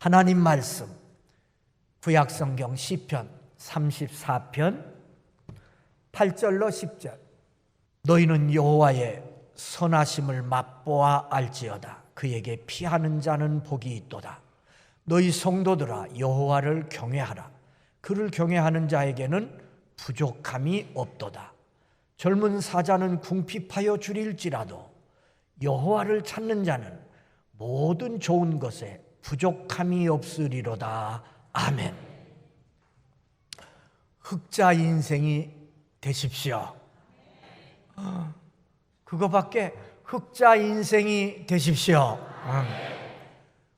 하나님 말씀 구약성경 시편 34편 8절로 10절. 너희는 여호와의 선하심을 맛보아 알지어다. 그에게 피하는 자는 복이 있도다. 너희 성도들아 여호와를 경외하라. 그를 경외하는 자에게는 부족함이 없도다. 젊은 사자는 궁핍하여 줄일지라도 여호와를 찾는 자는 모든 좋은 것에 부족함이 없으리로다. 아멘. 흑자 인생이 되십시오. 그거밖에, 흑자 인생이 되십시오.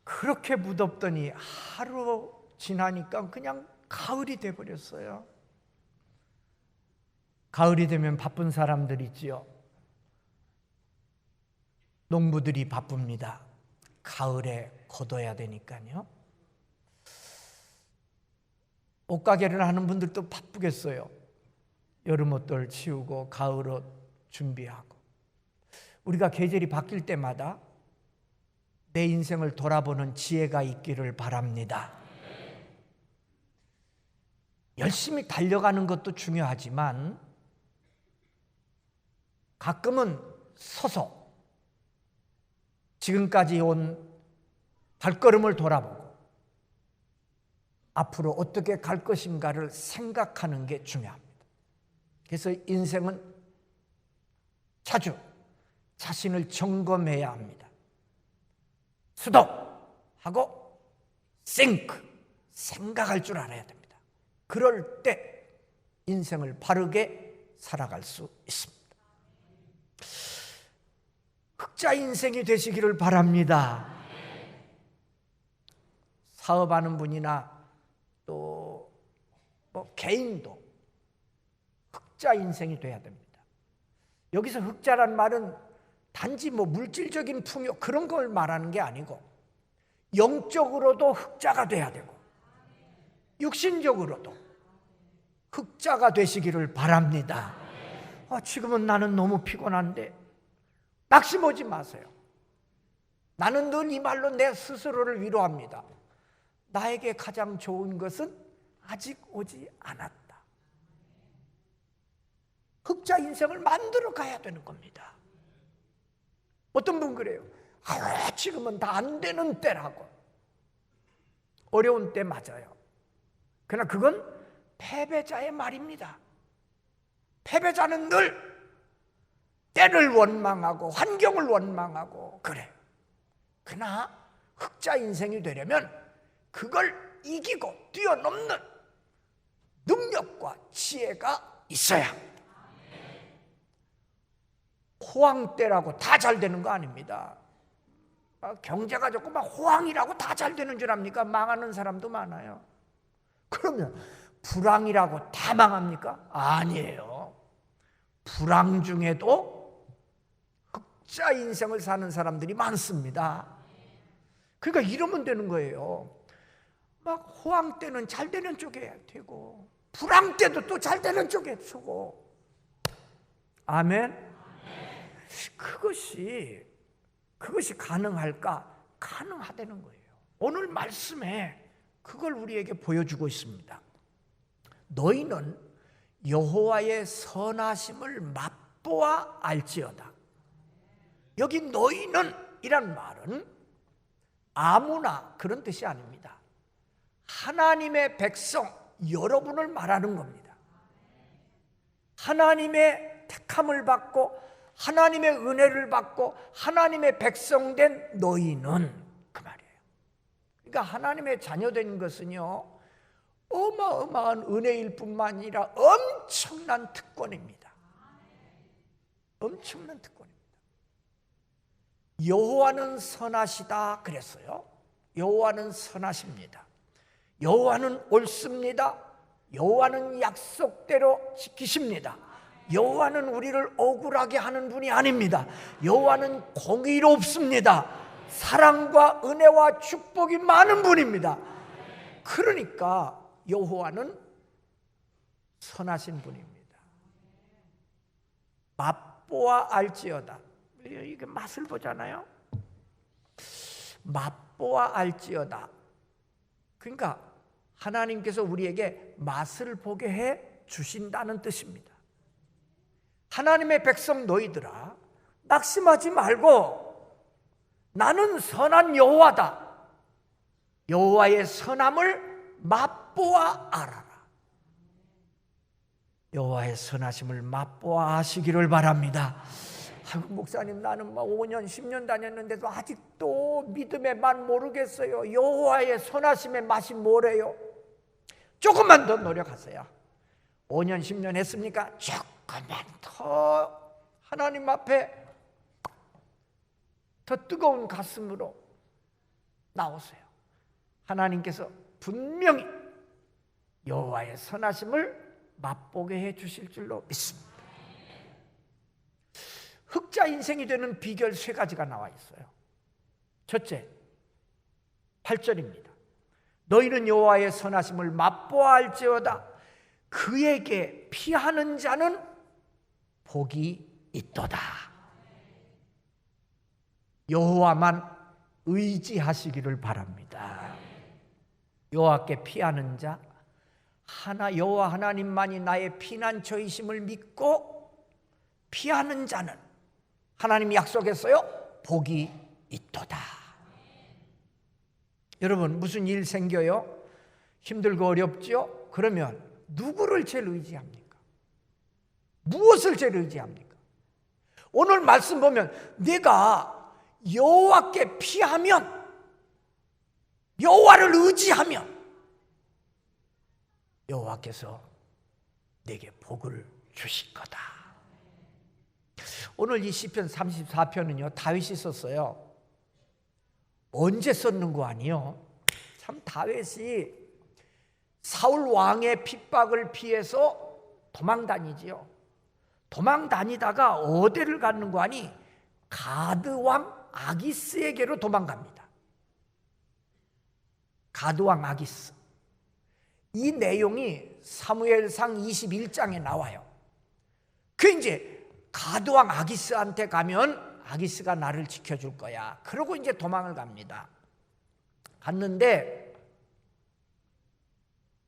그렇게 무덥더니 하루 지나니까 그냥 가을이 돼버렸어요. 가을이 되면 바쁜 사람들 있지요. 농부들이 바쁩니다. 가을에 걷어야 되니까요. 옷가게를 하는 분들도 바쁘겠어요. 여름 옷들 치우고 가을 옷 준비하고. 우리가 계절이 바뀔 때마다 내 인생을 돌아보는 지혜가 있기를 바랍니다. 열심히 달려가는 것도 중요하지만 가끔은 서서 지금까지 온 발걸음을 돌아보고 앞으로 어떻게 갈 것인가를 생각하는 게 중요합니다. 그래서 인생은 자주 자신을 점검해야 합니다. 스톱하고 think, 생각할 줄 알아야 됩니다. 그럴 때 인생을 바르게 살아갈 수 있습니다. 흑자 인생이 되시기를 바랍니다. 사업하는 분이나 또 개인도 흑자 인생이 돼야 됩니다. 여기서 흑자란 말은 단지 물질적인 풍요 그런 걸 말하는 게 아니고 영적으로도 흑자가 돼야 되고 육신적으로도 흑자가 되시기를 바랍니다. 지금은 나는 너무 피곤한데 낙심하지 마세요. 나는 늘 이 말로 내 스스로를 위로합니다. 나에게 가장 좋은 것은 아직 오지 않았다. 흑자 인생을 만들어 가야 되는 겁니다. 어떤 분 그래요. 지금은 다 안 되는 때라고. 어려운 때 맞아요. 그러나 그건 패배자의 말입니다. 패배자는 늘 때를 원망하고 환경을 원망하고 그래. 그러나 흑자 인생이 되려면 그걸 이기고 뛰어넘는 능력과 지혜가 있어야 합니다. 호황 때라고 다 잘 되는 거 아닙니다. 경제가 좋고 막 호황이라고 다 잘 되는 줄 압니까? 망하는 사람도 많아요. 그러면 불황이라고 다 망합니까? 아니에요. 불황 중에도 흑자 인생을 사는 사람들이 많습니다. 그러니까 이러면 되는 거예요. 막 호황 때는 잘 되는 쪽에 되고 불황 때도 또 잘 되는 쪽에 서고. 아멘. 그것이 가능할까? 가능하다는 거예요. 오늘 말씀에 그걸 우리에게 보여주고 있습니다. 너희는 여호와의 선하심을 맛보아 알지어다. 여기 너희는 이란 말은 아무나 그런 뜻이 아닙니다. 하나님의 백성 여러분을 말하는 겁니다. 하나님의 택함을 받고 하나님의 은혜를 받고 하나님의 백성된 너희는 그 말이에요. 그러니까 하나님의 자녀된 것은요 어마어마한 은혜일 뿐만 아니라 엄청난 특권입니다. 엄청난 특권입니다. 여호와는 선하시다 그랬어요. 여호와는 선하십니다. 여호와는 옳습니다. 여호와는 약속대로 지키십니다. 여호와는 우리를 억울하게 하는 분이 아닙니다. 여호와는 공의롭습니다. 사랑과 은혜와 축복이 많은 분입니다. 그러니까 여호와는 선하신 분입니다. 맛보아 알지어다. 이게 맛을 보잖아요. 맛보아 알지어다. 그러니까 하나님께서 우리에게 맛을 보게 해 주신다는 뜻입니다. 하나님의 백성 너희들아, 낙심하지 말고 나는 선한 여호와다. 여호와의 선함을 맛보아 알아라. 여호와의 선하심을 맛보아 아시기를 바랍니다. 아이고, 목사님, 나는 5년 10년 다녔는데도 아직도 믿음의 맛 모르겠어요. 여호와의 선하심의 맛이 뭐래요? 조금만 더 노력하세요. 5년 10년 했습니까? 조금만 더 하나님 앞에 더 뜨거운 가슴으로 나오세요. 하나님께서 분명히 여호와의 선하심을 맛보게 해 주실 줄로 믿습니다. 흑자 인생이 되는 비결 3가지가 나와 있어요. 첫째, 8절입니다. 너희는 여호와의 선하심을 맛보아 알지어다. 그에게 피하는 자는 복이 있도다. 여호와만 의지하시기를 바랍니다. 여호와께 피하는 자, 여호와 하나님만이 나의 피난처이심을 믿고 피하는 자는 하나님이 약속했어요. 복이 있도다. 여러분, 무슨 일 생겨요? 힘들고 어렵죠? 그러면 누구를 제일 의지합니까? 무엇을 제일 의지합니까? 오늘 말씀 보면 내가 여호와께 피하면, 여호와를 의지하면 여호와께서 내게 복을 주실 거다. 오늘 이 시편 34편은요 다윗이 썼어요. 언제 썼는 거 아니요? 참, 다윗이 사울 왕의 핍박을 피해서 도망 다니지요. 도망 다니다가 어디를 가는 거 아니? 가드 왕 아기스에게로 도망갑니다. 가드 왕 아기스. 이 내용이 사무엘상 21장에 나와요. 그 이제 가드 왕 아기스한테 가면 아기스가 나를 지켜줄 거야. 그러고 이제 도망을 갑니다. 갔는데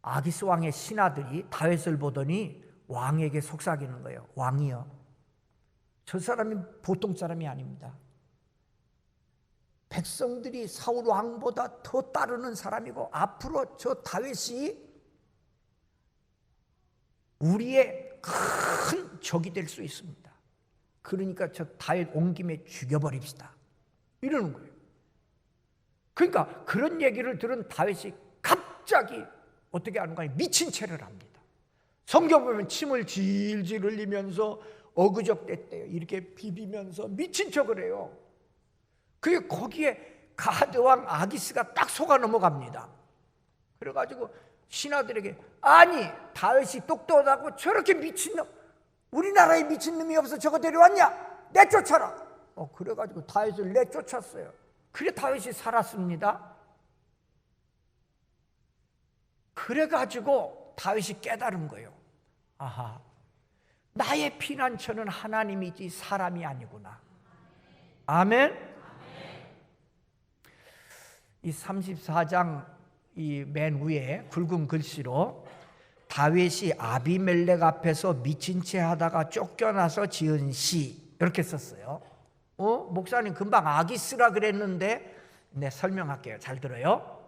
아기스 왕의 신하들이 다윗을 보더니 왕에게 속삭이는 거예요. 왕이요, 저 사람이 보통 사람이 아닙니다. 백성들이 사울 왕보다 더 따르는 사람이고 앞으로 저 다윗이 우리의 큰 적이 될 수 있습니다. 그러니까 저 다윗 온 김에 죽여버립시다, 이러는 거예요. 그러니까 그런 얘기를 들은 다윗이 갑자기 어떻게 하는가 하니 미친 채를 합니다. 성경 보면 침을 질질 흘리면서 어그적댔대요. 이렇게 비비면서 미친 척을 해요. 그게 거기에 가드왕 아기스가 딱 속아 넘어갑니다. 그래가지고 신하들에게, 아니 다윗이 똑똑하고 저렇게 미친놈, 우리나라에 미친놈이 없어 저거 데려왔냐? 내쫓아라. 그래가지고 다윗을 내쫓았어요. 그래 다윗이 살았습니다. 그래가지고 다윗이 깨달은 거예요. 아하, 나의 피난처는 하나님이지 사람이 아니구나. 아멘. 이 34장 이 맨 위에 굵은 글씨로 다윗이 아비멜렉 앞에서 미친 채 하다가 쫓겨나서 지은 시, 이렇게 썼어요. 목사님 금방 아기스라 그랬는데, 네, 설명할게요. 잘 들어요.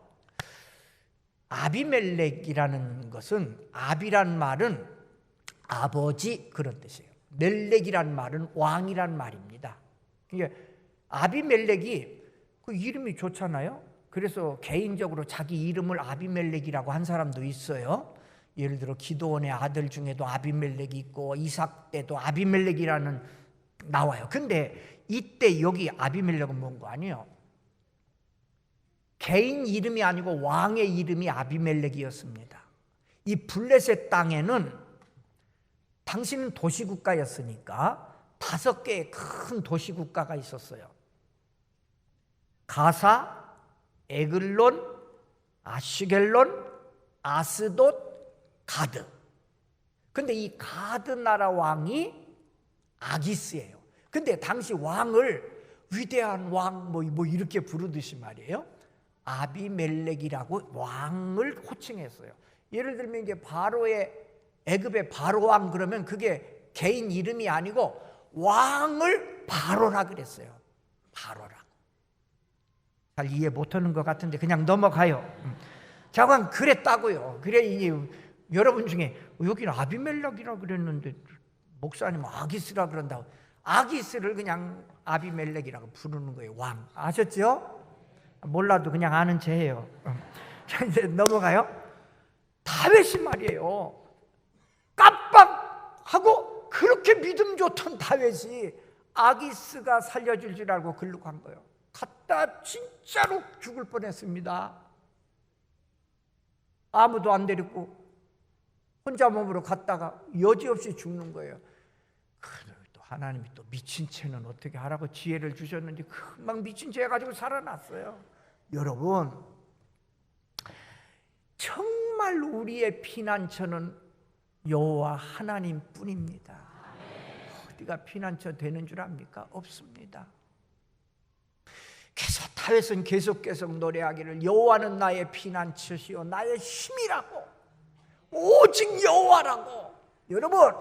아비멜렉이라는 것은, 아비란 말은 아버지 그런 뜻이에요. 멜렉이란 말은 왕이란 말입니다. 그러니까 아비멜렉이 그 이름이 좋잖아요. 그래서 개인적으로 자기 이름을 아비멜렉이라고 한 사람도 있어요. 예를 들어 기드온의 아들 중에도 아비멜렉이 있고 이삭 때도 아비멜렉이라는 나와요. 근데 이때 여기 아비멜렉은 뭔 거 아니에요? 개인 이름이 아니고 왕의 이름이 아비멜렉이었습니다. 이 블레셋 땅에는 당시는 도시국가였으니까 5개의 큰 도시국가가 있었어요. 가사, 에글론, 아슈겔론, 아스돗, 가드. 근데 이 가드 나라 왕이 아기스예요. 근데 당시 왕을 위대한 왕 뭐 이렇게 부르듯이 말이에요. 아비멜렉이라고 왕을 호칭했어요. 예를 들면 이제 바로의 애굽의 바로 왕 그러면 그게 개인 이름이 아니고 왕을 바로라 그랬어요. 바로라. 잘 이해 못하는 것 같은데 그냥 넘어가요. 자관 그랬다고요. 그래 이제 여러분 중에 여기는 아비멜렉이라 그랬는데 목사님 아기스라 그런다고. 아기스를 그냥 아비멜렉이라고 부르는 거예요. 왕. 아셨죠? 몰라도 그냥 아는 체예요. 자 이제 넘어가요. 다윗이 말이에요. 깜빡하고 그렇게 믿음 좋던 다윗이 아기스가 살려줄 줄 알고 글로 간 거예요. 갔다 진짜로 죽을 뻔했습니다. 아무도 안 데리고 혼자 몸으로 갔다가 여지없이 죽는 거예요. 또 하나님이 또 미친 채는 어떻게 하라고 지혜를 주셨는지 금방 미친 채 가지고 살아났어요. 여러분, 정말 우리의 피난처는 여호와 하나님뿐입니다. 어디가 피난처 되는 줄 압니까? 없습니다. 그래서 다윗은 계속 노래하기를 여호와는 나의 피난처시요 나의 힘이라고, 오직 여호와라고. 여러분,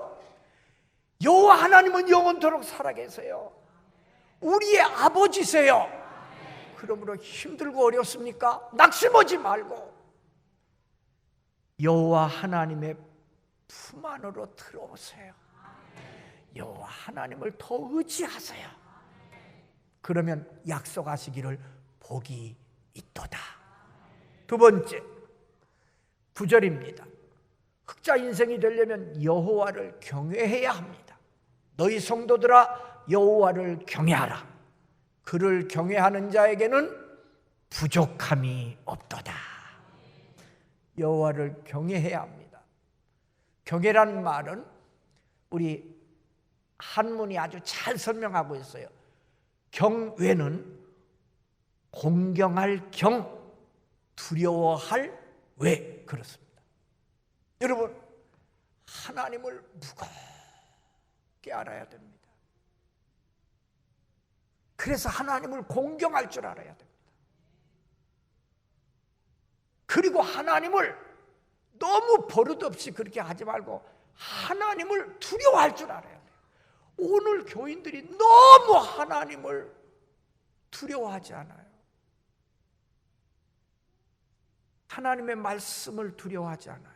여호와 하나님은 영원토록 살아계세요. 우리의 아버지세요. 그러므로 힘들고 어렵습니까? 낙심하지 말고 여호와 하나님의 품 안으로 들어오세요. 여호와 하나님을 더 의지하세요. 그러면 약속하시기를 복이 있도다. 두 번째 9절입니다. 흑자 인생이 되려면 여호와를 경외해야 합니다. 너희 성도들아 여호와를 경외하라. 그를 경외하는 자에게는 부족함이 없도다. 여호와를 경외해야 합니다. 경외라는 말은 우리 한문이 아주 잘 설명하고 있어요. 경외는 공경할 경, 두려워할 외, 그렇습니다. 여러분, 하나님을 무겁게 알아야 됩니다. 그래서 하나님을 공경할 줄 알아야 됩니다. 그리고 하나님을 너무 버릇없이 그렇게 하지 말고 하나님을 두려워할 줄 알아야 돼요. 오늘 교인들이 너무 하나님을 두려워하지 않아요. 하나님의 말씀을 두려워하지 않아요.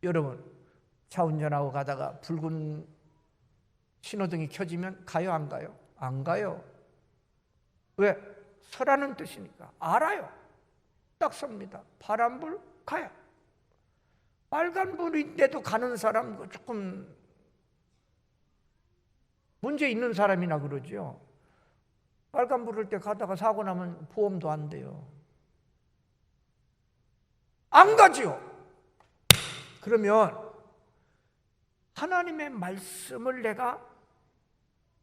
여러분, 차 운전하고 가다가 붉은 신호등이 켜지면 가요, 안 가요? 안 가요. 왜? 서라는 뜻이니까. 알아요. 딱 섭니다. 파란불 가요. 빨간불인데도 가는 사람 조금 문제 있는 사람이나 그러죠. 빨간 불을 때 가다가 사고 나면 보험도 안 돼요. 안 가지요. 그러면 하나님의 말씀을 내가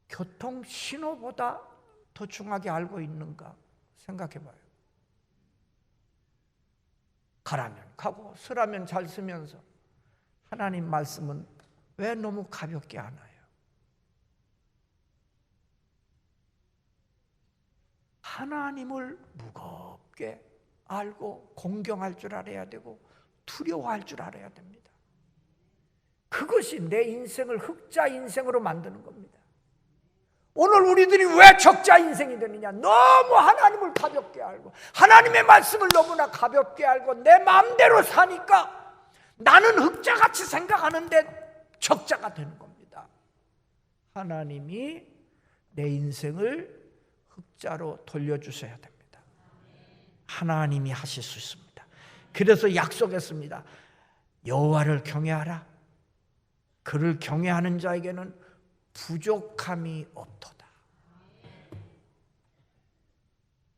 교통 신호보다 더 중하게 알고 있는가 생각해 봐요. 가라면 가고 서라면 잘 쓰면서 하나님 말씀은 왜 너무 가볍게 하나요? 하나님을 무겁게 알고 공경할 줄 알아야 되고 두려워할 줄 알아야 됩니다. 그것이 내 인생을 흑자 인생으로 만드는 겁니다. 오늘 우리들이 왜 적자 인생이 되느냐? 너무 하나님을 가볍게 알고 하나님의 말씀을 너무나 가볍게 알고 내 마음대로 사니까 나는 흑자같이 생각하는데 적자가 되는 겁니다. 하나님이 내 인생을 흑자로 돌려주셔야 됩니다. 하나님이 하실 수 있습니다. 그래서 약속했습니다. 여호와를 경외하라. 그를 경외하는 자에게는 부족함이 없도다.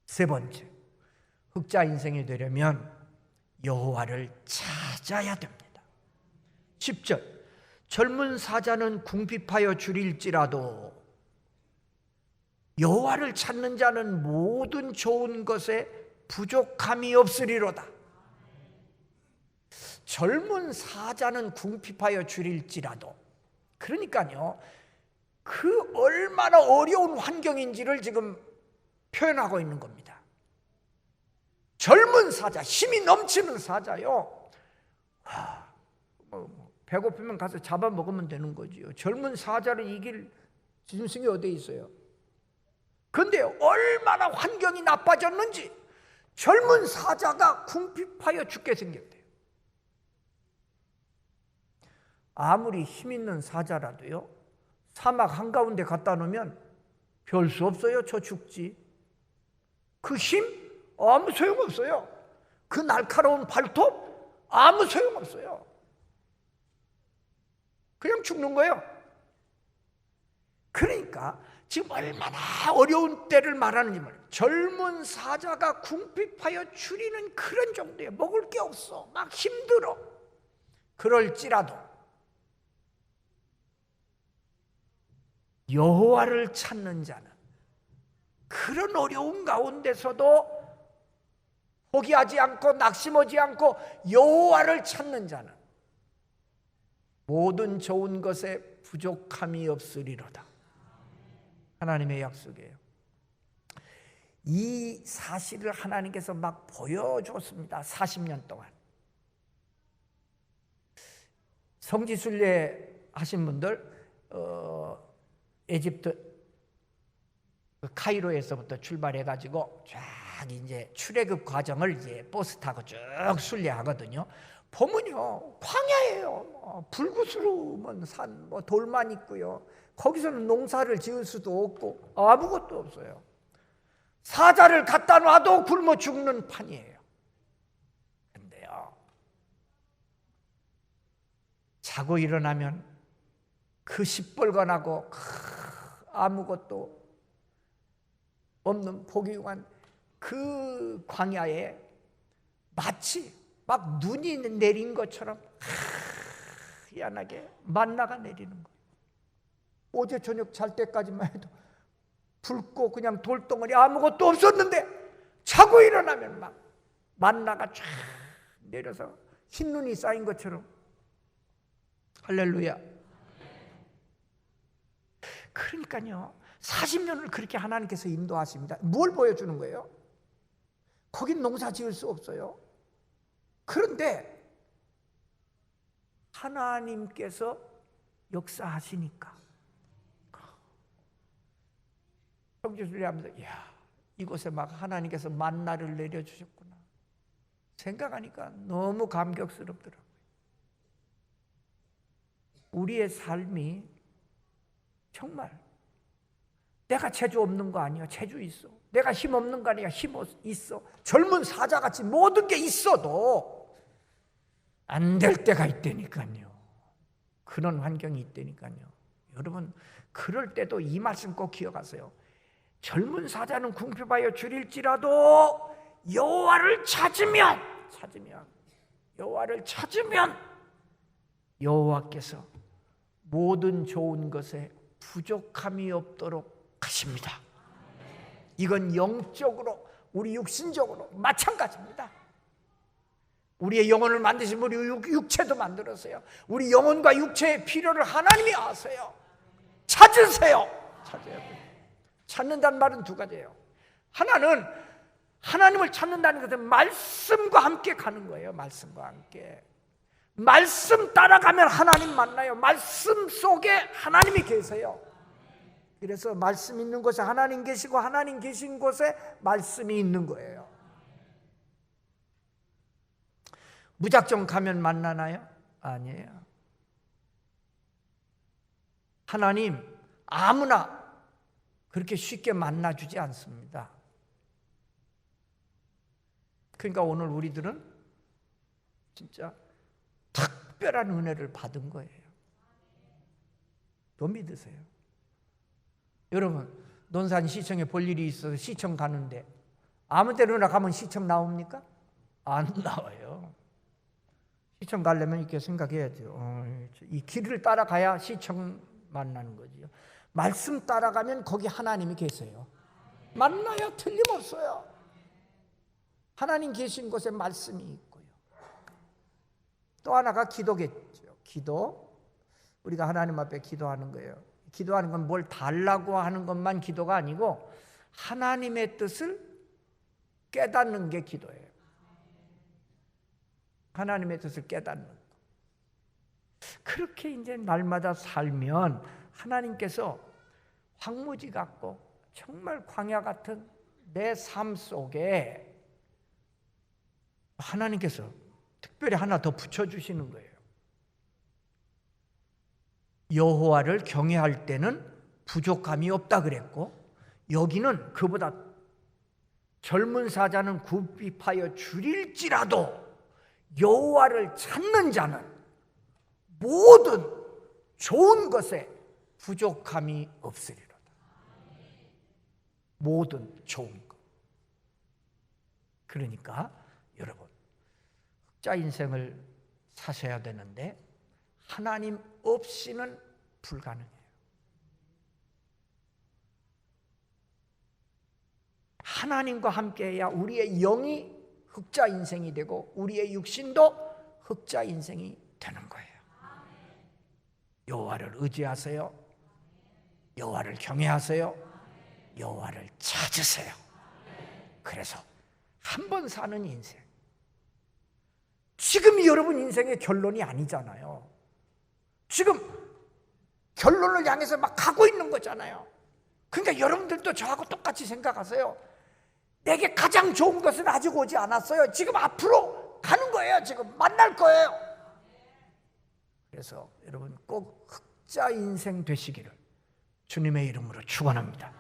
세 번째, 흑자 인생이 되려면 여호와를 찾아야 됩니다. 10절, 젊은 사자는 궁핍하여 줄일지라도 여호와를 찾는 자는 모든 좋은 것에 부족함이 없으리로다. 젊은 사자는 궁핍하여 줄일지라도, 그러니까요, 그 얼마나 어려운 환경인지를 지금 표현하고 있는 겁니다. 젊은 사자, 힘이 넘치는 사자요. 배고프면 가서 잡아먹으면 되는 거지요. 젊은 사자를 이길 짐승이 어디에 있어요? 그런데 얼마나 환경이 나빠졌는지 젊은 사자가 궁핍하여 죽게 생겼대요. 아무리 힘 있는 사자라도요, 사막 한가운데 갖다 놓으면 별 수 없어요. 저 죽지. 그 힘 아무 소용없어요. 그 날카로운 발톱 아무 소용없어요. 그냥 죽는 거예요. 그러니까 지금 얼마나 어려운 때를 말하는지 말이에요. 젊은 사자가 궁핍하여 추리는 그런 정도에 먹을 게 없어. 막 힘들어. 그럴지라도 여호와를 찾는 자는 그런 어려운 가운데서도 포기하지 않고 낙심하지 않고 여호와를 찾는 자는 모든 좋은 것에 부족함이 없으리로다. 하나님의 약속이에요. 이 사실을 하나님께서 막 보여줬습니다. 40년 동안. 성지순례 하신 분들 에집트 카이로에서부터 출발해가지고 쫙 이제 출애굽 과정을 이제 버스 타고 쭉 순례하거든요. 보면요 광야예요. 불구스름한 산, 돌만 있고요. 거기서는 농사를 지을 수도 없고 아무것도 없어요. 사자를 갖다 놔도 굶어 죽는 판이에요. 근데요, 자고 일어나면 그 시뻘건하고 아무것도 없는 포기한 그 광야에 마치 막 눈이 내린 것처럼 희한하게 만나가 내리는 거예요. 어제 저녁 잘 때까지만 해도 붉고 그냥 돌덩어리 아무것도 없었는데 자고 일어나면 막 만나가 쫙 내려서 흰눈이 쌓인 것처럼. 할렐루야. 그러니까요, 40년을 그렇게 하나님께서 인도하십니다. 뭘 보여주는 거예요? 거긴 농사 지을 수 없어요. 그런데 하나님께서 역사하시니까 성지순례하면서 이야, 이곳에 막 하나님께서 만나를 내려주셨구나 생각하니까 너무 감격스럽더라고요. 우리의 삶이 정말 내가 재주 없는 거 아니야. 재주 있어. 내가 힘 없는 거 아니야. 힘 있어. 젊은 사자같이 모든 게 있어도 안 될 때가 있다니까요. 그런 환경이 있다니까요. 여러분, 그럴 때도 이 말씀 꼭 기억하세요. 젊은 사자는 궁핍하여 줄일지라도 여호와를 찾으면 여호와께서 모든 좋은 것에 부족함이 없도록 하십니다. 이건 영적으로, 우리 육신적으로 마찬가지입니다. 우리의 영혼을 만드신 우리 육체도 만들었어요. 우리 영혼과 육체의 필요를 하나님이 아세요. 찾으세요. 찾아야 돼요. 찾는다는 말은 두 가지예요. 하나는 하나님을 찾는다는 것은 말씀과 함께 가는 거예요. 말씀과 함께. 말씀 따라가면 하나님 만나요. 말씀 속에 하나님이 계세요. 그래서 말씀 있는 곳에 하나님 계시고 하나님 계신 곳에 말씀이 있는 거예요. 무작정 가면 만나나요? 아니에요. 하나님 아무나 그렇게 쉽게 만나주지 않습니다. 그러니까 오늘 우리들은 진짜 특별한 은혜를 받은 거예요. 또 믿으세요. 여러분, 논산시청에 볼 일이 있어서 시청 가는데 아무 때나 가면 시청 나옵니까? 안 나와요. 시청 가려면 이렇게 생각해야죠. 이 길을 따라가야 시청 만나는 거지요. 말씀 따라가면 거기 하나님이 계세요. 만나요. 틀림없어요. 하나님 계신 곳에 말씀이 있고요. 또 하나가 기도겠죠. 기도. 우리가 하나님 앞에 기도하는 거예요. 기도하는 건 뭘 달라고 하는 것만 기도가 아니고 하나님의 뜻을 깨닫는 게 기도예요. 하나님의 뜻을 깨닫는 것. 그렇게 이제 날마다 살면 하나님께서 황무지 같고 정말 광야 같은 내 삶 속에 하나님께서 특별히 하나 더 붙여주시는 거예요. 여호와를 경외할 때는 부족함이 없다 그랬고, 여기는 그보다 젊은 사자는 굽입하여 줄일지라도 여호와를 찾는 자는 모든 좋은 것에 부족함이 없으리로다. 모든 좋은 것. 그러니까 여러분, 흑자 인생을 사셔야 되는데 하나님 없이는 불가능해요. 하나님과 함께해야 우리의 영이 흑자 인생이 되고 우리의 육신도 흑자 인생이 되는 거예요. 여호와를 의지하세요. 여호와를 경외하세요. 여호와를 찾으세요. 그래서 한 번 사는 인생, 지금이 여러분 인생의 결론이 아니잖아요. 지금 결론을 향해서 막 가고 있는 거잖아요. 그러니까 여러분들도 저하고 똑같이 생각하세요. 내게 가장 좋은 것은 아직 오지 않았어요. 지금 앞으로 가는 거예요. 지금 만날 거예요. 그래서 여러분 꼭 흑자 인생 되시기를 주님의 이름으로 축원합니다.